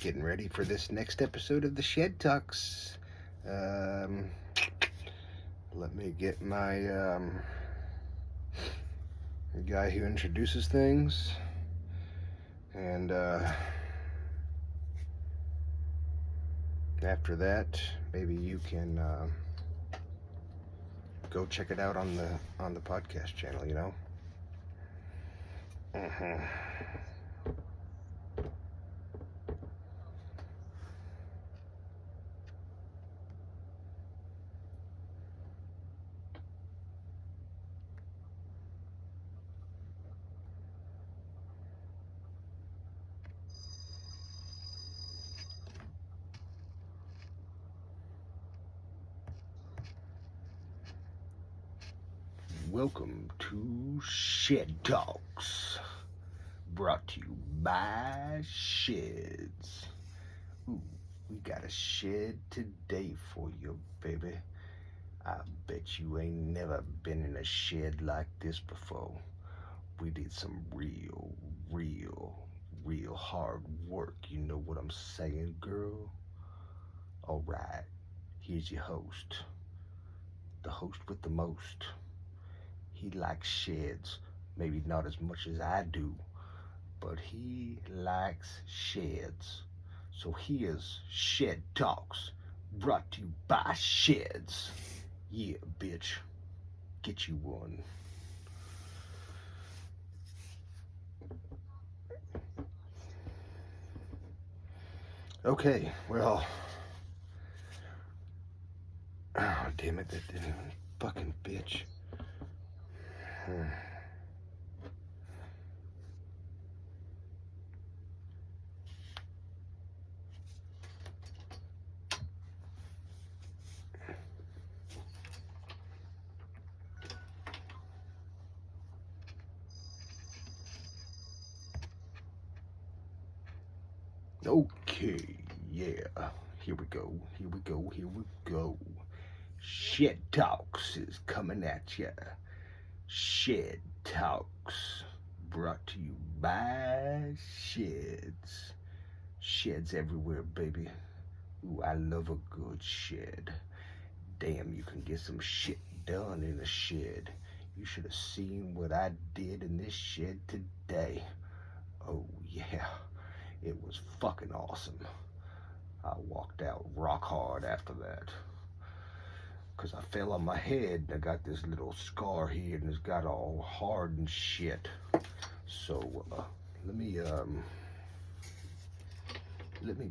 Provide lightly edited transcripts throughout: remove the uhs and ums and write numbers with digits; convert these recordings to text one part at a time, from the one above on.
Getting ready for this next episode of the ShedTalx. Um, Let me get my guy who introduces things, and after that, maybe you can go check it out on the podcast channel. Uh-huh. Welcome to ShedTalx, brought to you by Sheds. Ooh, we got a shed today for you, baby. I bet you ain't never been in a shed like this before. We did some real hard work. You know what I'm saying, girl? Alright, here's your host. The host with the most. He likes sheds, maybe not as much as I do, but he likes sheds. So here's ShedTalx, brought to you by Sheds. Yeah, bitch, get you one. Okay, well, oh damn it, that didn't, fucking bitch. Okay, yeah, here we go. ShedTalx is coming at ya. ShedTalx, brought to you by Sheds. Sheds everywhere, baby. Ooh, I love a good shed. Damn, you can get some shit done in a shed. You should have seen what I did in this shed today. Oh, yeah. It was fucking awesome. I walked out rock hard after that. Because I fell on my head and I got this little scar here and it's got all hard and shit. So, let me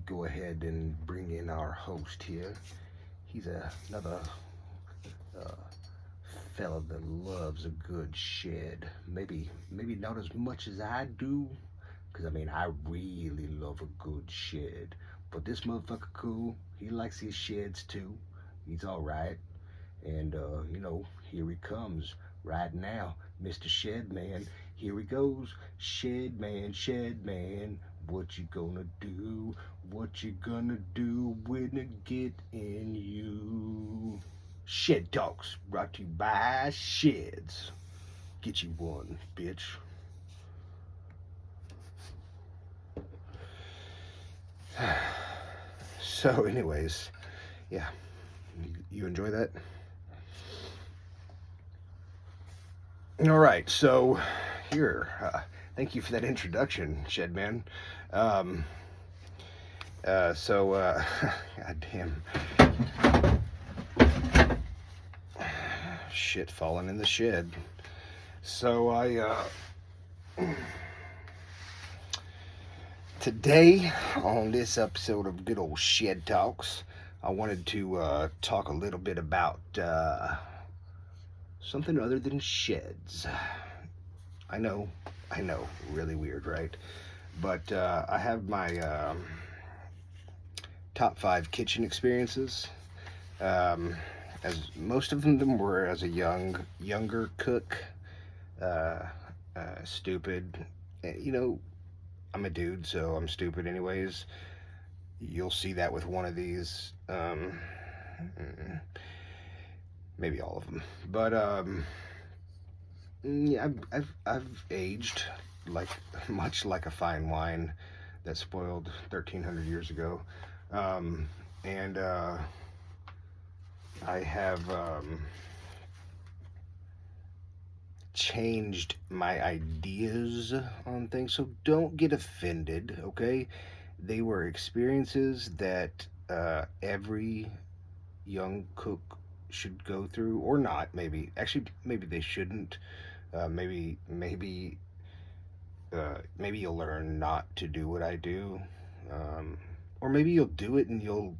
go ahead and bring in our host here. He's another fella that loves a good shed. Maybe not as much as I do, because I mean I really love a good shed. But this motherfucker cool. He likes his sheds too. He's all right. And here he comes right now, Mr. Shedman. Here he goes, Shedman. What you gonna do? What you gonna do when it get in you? ShedTalx, brought to you by Sheds. Get you one, bitch. So, anyways, yeah, you enjoy that? All right, so here, thank you for that introduction, Shedman. Um, goddamn, shit falling in the shed. So today on this episode of good old ShedTalx, I wanted to talk a little bit about something other than sheds. I know, really weird, right? But I have my top 5 kitchen experiences. As most of them were as a younger cook, stupid. I'm a dude, so I'm stupid anyways. You'll see that with one of these. Maybe all of them, but yeah, I've aged like much like a fine wine that spoiled 1,300 years ago. And I have changed my ideas on things, so don't get offended, okay? They were experiences that every young cook should go through, or not. Maybe actually, maybe they shouldn't. Maybe you'll learn not to do what I do, um, or maybe you'll do it and you'll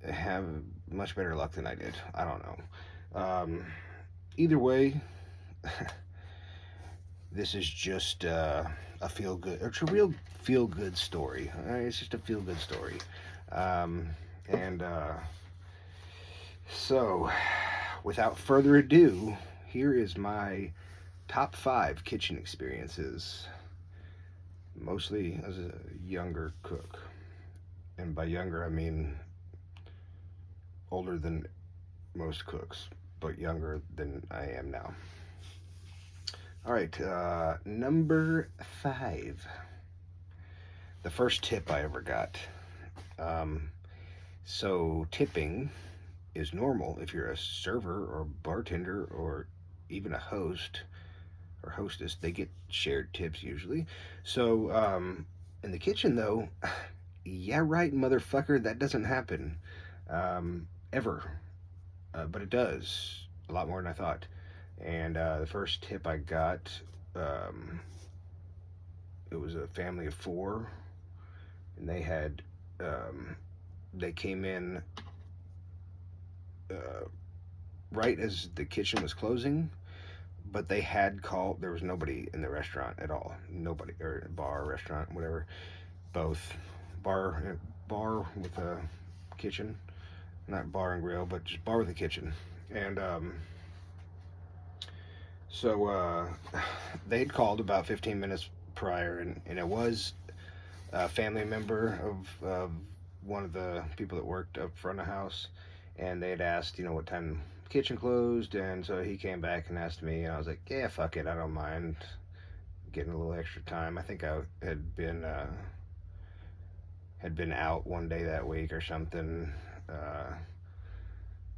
have much better luck than I did. I don't know. Either way, this is just a feel good. It's a real feel good story. All right? It's just a feel good story, um, and so, without further ado, here is my top 5 kitchen experiences, mostly as a younger cook. And by younger, I mean older than most cooks, but younger than I am now. All right, number 5. The first tip I ever got. So, tipping is normal if you're a server or bartender or even a host or hostess. They get shared tips usually. So in the kitchen though, yeah, right, motherfucker, that doesn't happen ever, but it does a lot more than I thought. And the first tip I got, it was a family of 4, and they had they came in right as the kitchen was closing, but they had called. There was nobody in the restaurant at all. Nobody, or bar, restaurant, whatever. Both bar with a kitchen, not bar and grill, but just bar with a kitchen. And so they'd called about 15 minutes prior, and it was a family member of one of the people that worked up front of the house, and they had asked, what time the kitchen closed, and so he came back and asked me, and I was like, yeah, fuck it, I don't mind getting a little extra time. I think I had been out one day that week or something,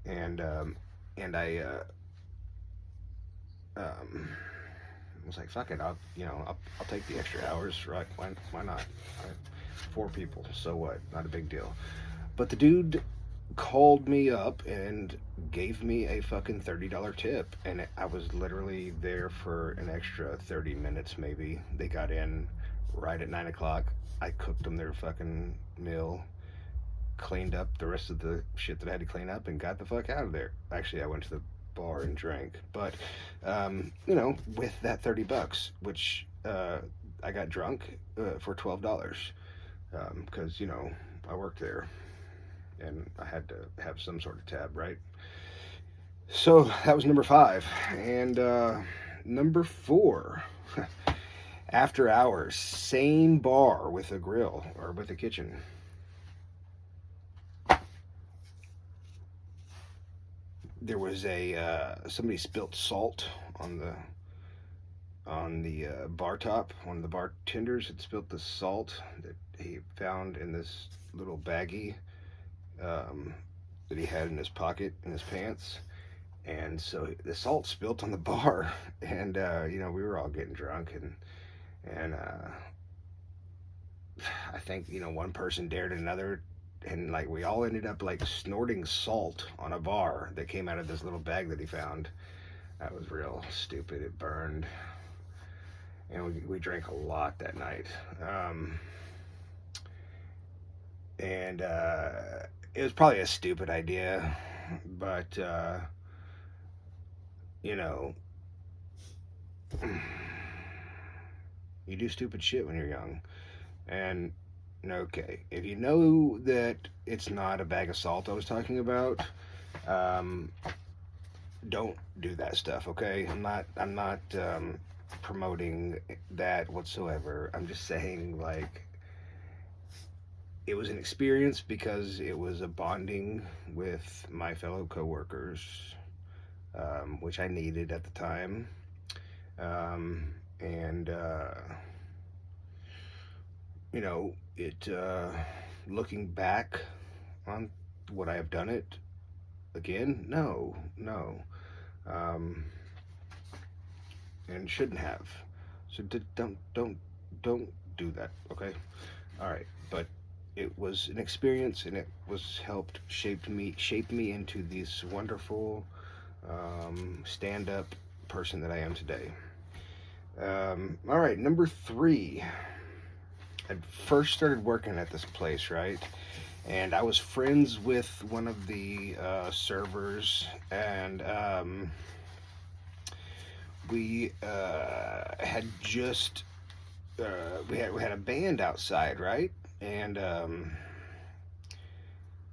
and I was like, fuck it, I'll take the extra hours, right? Why not? Right? 4 people, so what? Not a big deal. But the dude called me up and gave me a fucking $30 tip, and I was literally there for an extra 30 minutes maybe. They got in right at 9 o'clock. I cooked them their fucking meal, cleaned up the rest of the shit that I had to clean up, and got the fuck out of there. Actually, I went to the bar and drank, but with that $30, which I got drunk for $12, because I worked there and I had to have some sort of tab, right? So that was number 5. And number 4, after hours, same bar with a grill or with a kitchen. There was somebody spilt salt on the bar top. One of the bartenders had spilt the salt that he found in this little baggie that he had in his pocket in his pants, and so the salt spilt on the bar, and we were all getting drunk, and I think one person dared another, and like we all ended up like snorting salt on a bar that came out of this little bag that he found. That was real stupid. It burned, and we drank a lot that night. And it was probably a stupid idea, but you do stupid shit when you're young. And okay, if you know that it's not a bag of salt I was talking about, don't do that stuff, okay? I'm not promoting that whatsoever. I'm just saying, like, it was an experience because it was a bonding with my fellow coworkers, which I needed at the time. And you know, it looking back on would I have done it again? No, no, um, and shouldn't have. So don't do that. Okay, all right. But it was an experience, and it was helped shape me into this wonderful stand up person that I am today. All right, number three. I first started working at this place, right? And I was friends with one of the servers, and we had just we had a band outside, right? And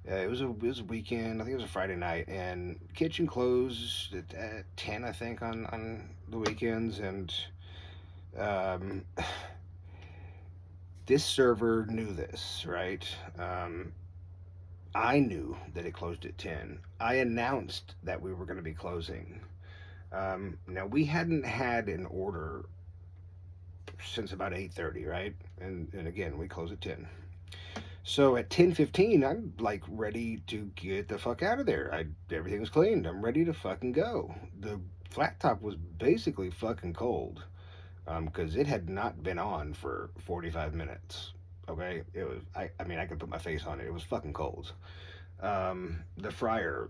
it was a weekend. I think it was a Friday night, and kitchen closed at 10, I think, on the weekends, and um, this server knew this, right? I knew that it closed at 10. I announced that we were going to be closing. Now we hadn't had an order since about 8:30, right? And again, we close at 10. So at 10:15, I'm like ready to get the fuck out of there. Everything's cleaned. I'm ready to fucking go. The flat top was basically fucking cold because it had not been on for 45 minutes. Okay, it was. I mean, I could put my face on it. It was fucking cold. The fryer,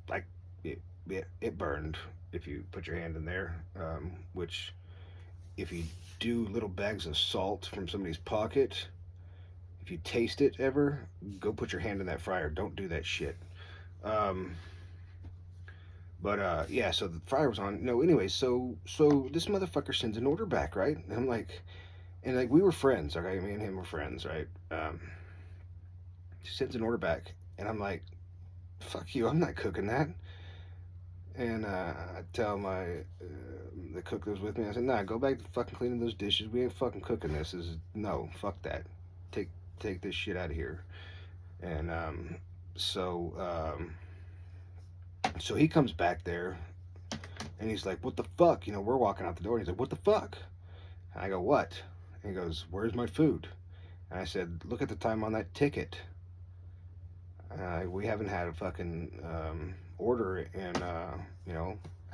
like it burned if you put your hand in there. Which, if you do little bags of salt from somebody's pocket, if you taste it ever, go put your hand in that fryer. Don't do that shit. Um, but yeah, so the fryer was on. No, anyway, so this motherfucker sends an order back, right? And I'm like, and like we were friends, okay? Me and him were friends, right? He sends an order back, and I'm like, fuck you, I'm not cooking that. And I tell the cook that was with me, I said, nah, go back to fucking cleaning those dishes. We ain't fucking cooking this. No, fuck that. Take take this shit out of here. And so so he comes back there, and he's like, what the fuck? You know, we're walking out the door, and he's like, what the fuck? And I go, what? And he goes, where's my food? And I said, look at the time on that ticket. We haven't had a fucking order in hour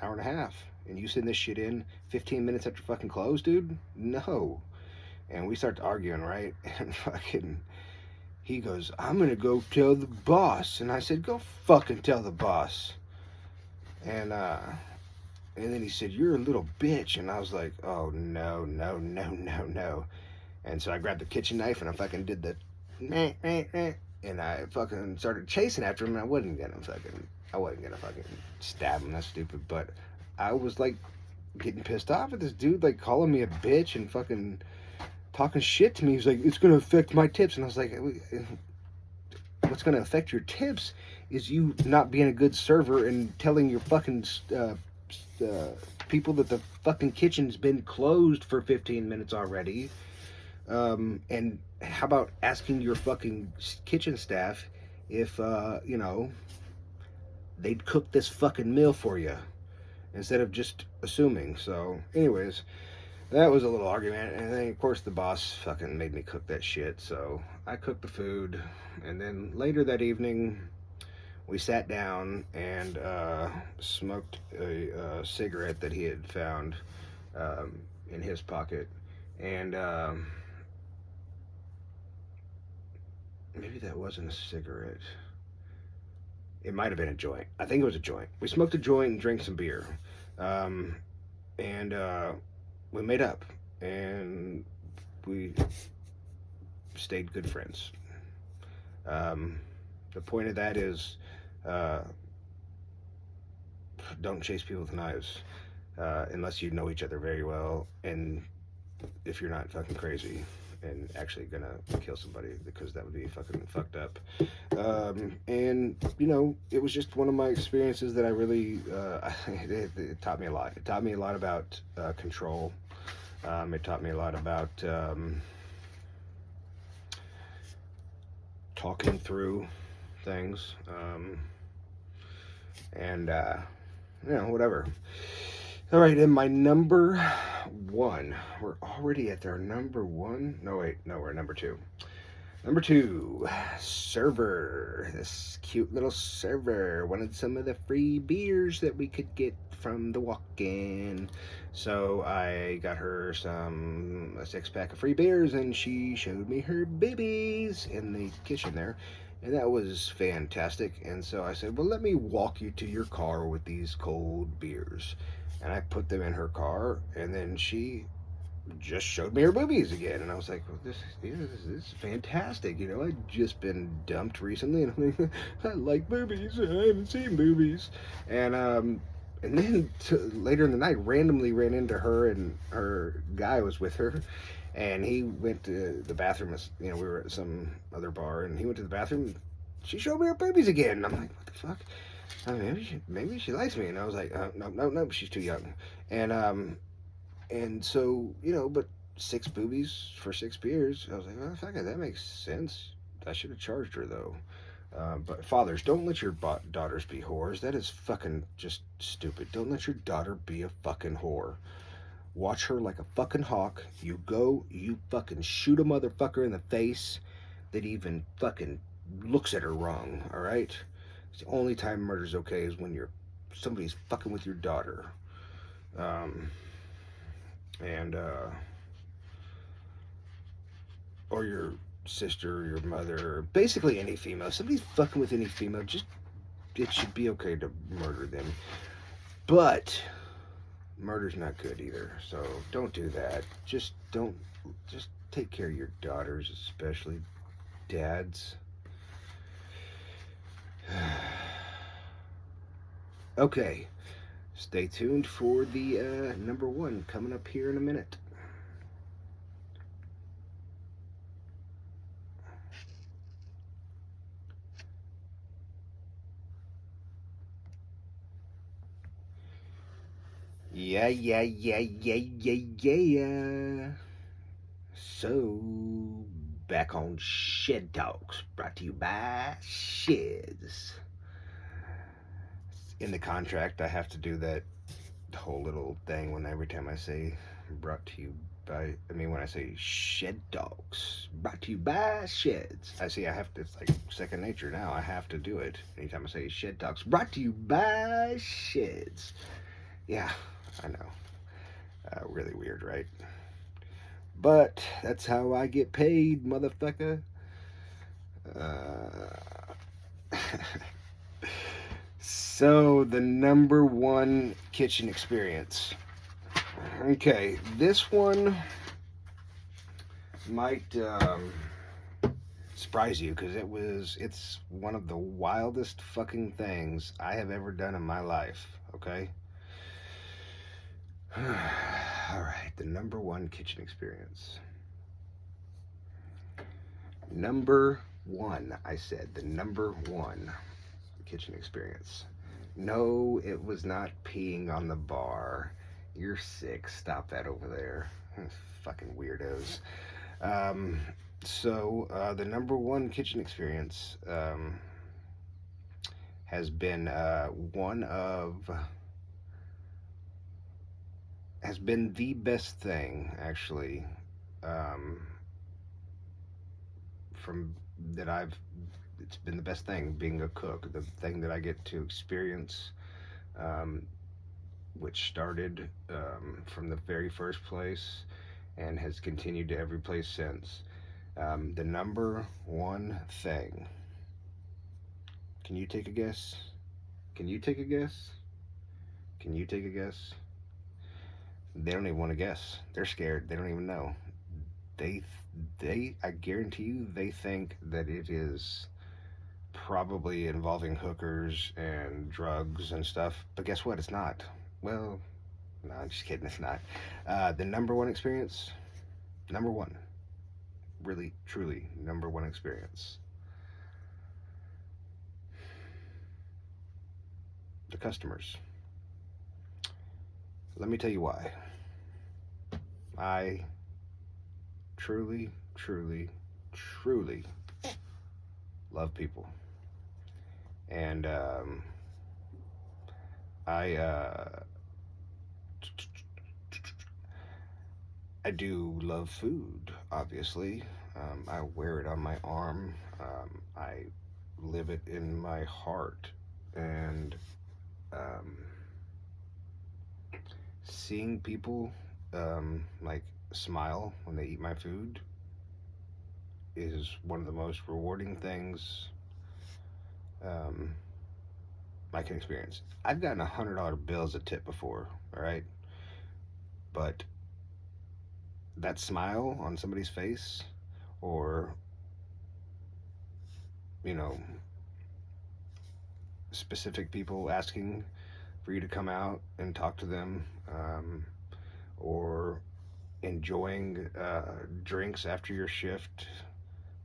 and a half, and you send this shit in 15 minutes after fucking close, dude? No. And we start arguing, right? And fucking he goes, I'm gonna go tell the boss. And I said, go fucking tell the boss. And then he said, you're a little bitch. And I was like, oh no, no, no, no, no. And so I grabbed the kitchen knife and I fucking did the meh, meh, meh, and I fucking started chasing after him, and I wasn't gonna fucking stab him. That's stupid. But I was like getting pissed off at this dude, like calling me a bitch and fucking talking shit to me. He was like, it's gonna affect my tips. And I was like, what's gonna affect your tips is you not being a good server and telling your fucking people that the fucking kitchen's been closed for 15 minutes already. And how about asking your fucking kitchen staff if, they'd cook this fucking meal for you instead of just assuming. So, anyways, that was a little argument. And then, of course, the boss fucking made me cook that shit. So, I cooked the food. And then later that evening, we sat down and smoked a cigarette that he had found in his pocket. And, maybe that wasn't a cigarette. It might have been a joint. I think it was a joint. We smoked a joint and drank some beer. Um, and we made up. And we stayed good friends. The point of that is don't chase people with knives unless you know each other very well. And if you're not fucking crazy and actually gonna kill somebody, because that would be fucking fucked up. And it was just one of my experiences that I really it taught me a lot. It taught me a lot about control. It taught me a lot about talking through things, and whatever. All right, and my number one. We're already at our number one. No, wait, no, we're number two. Number two, server. This cute little server wanted some of the free beers that we could get from the walk-in. So I got her a 6-pack of free beers, and she showed me her babies in the kitchen there. And that was fantastic. And so I said, well, let me walk you to your car with these cold beers. And I put them in her car, and then she just showed me her boobies again, and I was like, well, this is fantastic. I'd just been dumped recently, and I'm like, I like boobies. I haven't seen boobies, and then later in the night, randomly ran into her, and her guy was with her, and he went to the bathroom. We were at some other bar, and he went to the bathroom. And she showed me her boobies again, and I'm like, what the fuck? I mean, maybe she likes me, and I was like, no, she's too young, and so, but 6 boobies for 6 beers. I was like, well, fuck it, that makes sense. I should have charged her, though. But fathers, don't let your daughters be whores. That is fucking just stupid. Don't let your daughter be a fucking whore. Watch her like a fucking hawk. You fucking shoot a motherfucker in the face that even fucking looks at her wrong, alright? It's the only time murder's okay is when somebody's fucking with your daughter. And or your sister, or your mother, or basically any female. If somebody's fucking with any female, it should be okay to murder them. But murder's not good either, so don't do that. Just take care of your daughters, especially dads. Okay, stay tuned for the number one coming up here in a minute. Yeah. So, back on ShedTalx, brought to you by Sheds. In the contract, I have to do that whole little thing every time I say brought to you by, when I say ShedTalx, brought to you by Sheds. I have to, it's like second nature now. I have to do it anytime I say ShedTalx, brought to you by Sheds. Yeah, I know. Really weird, right? But that's how I get paid, motherfucker. So, the number one kitchen experience. Okay, this one might surprise you because it's one of the wildest fucking things I have ever done in my life, okay? Alright, the number one kitchen experience. Number one, I said, the number one kitchen experience. No, it was not peeing on the bar. You're sick. Stop that over there. Fucking weirdos. So, the number one kitchen experience has been has been the best thing, actually, from that it's been the best thing being a cook, the thing that I get to experience, which started from the very first place and has continued to every place since. The number one thing. Can you take a guess? Can you take a guess? Can you take a guess? They don't even want to guess. They're scared. They don't even know. They, I guarantee you, they think that it is probably involving hookers and drugs and stuff. But guess what? It's not. Well, no, I'm just kidding. It's not. The number one experience, number one, really, truly, number one experience. The customers. Let me tell you why. I truly love people. And I I do love food, obviously. I wear it on my arm. I live it in my heart. And um, seeing people like smile when they eat my food is one of the most rewarding things um, I can experience. I've gotten $100 bill as a tip before, all right? But that smile on somebody's face, or, you know, specific people asking for you to come out and talk to them, or enjoying drinks after your shift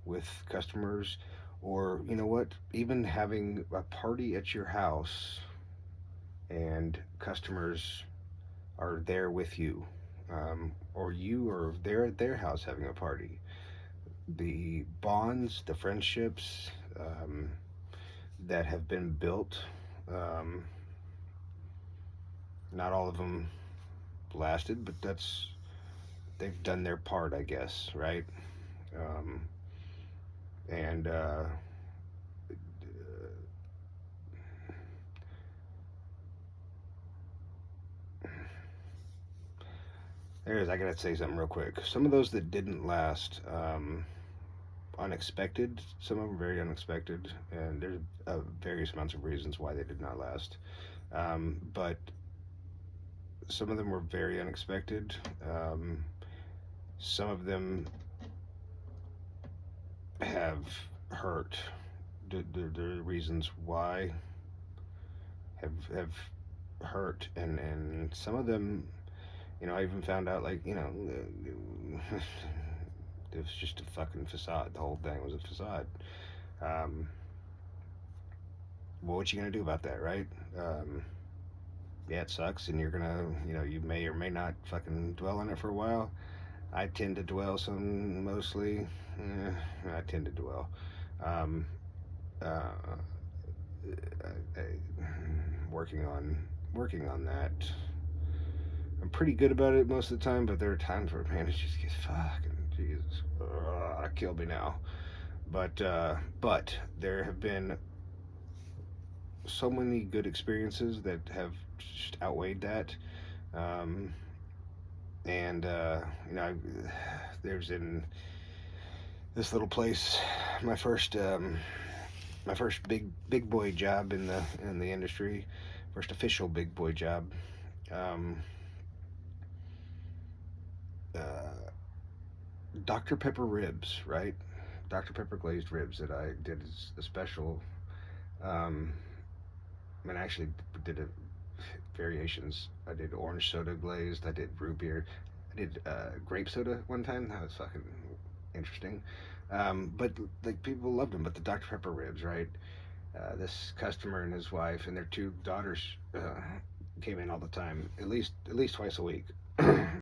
with customers, or you know what, even having a party at your house and customers are there with you, or you are there at their house having a party. The bonds, the friendships that have been built, um, not all of them lasted, but they've done their part, I guess, right? Um, and there's, I gotta say something real quick. Some of those that didn't last, unexpected. Some of them very unexpected, and there's various amounts of reasons why they did not last. But some of them were very unexpected. Some of them have hurt. The reasons why have hurt, and some of them, I even found out, like, it was just a fucking facade. The whole thing was a facade. Um, well, what you gonna do about that, right? Yeah, it sucks, and you're gonna, you may or may not fucking dwell on it for a while. I tend to dwell mostly. I tend to dwell. Um, uh, I, working on that. I'm pretty good about it most of the time, but there are times where, man, it just gets fucking Jesus, kill me now. But there have been so many good experiences that have just outweighed that. Um, and there's in this little place, my first big boy job in the industry, first official big boy job. Um, uh, Dr. Pepper ribs, right? Dr. Pepper glazed ribs that I did as a special. Um, I actually did variations. I did orange soda glazed. I did root beer. I did grape soda one time. That was fucking interesting. But like, people loved them. But the Dr. Pepper ribs, right? This customer and his wife and their two daughters came in all the time, at least twice a week.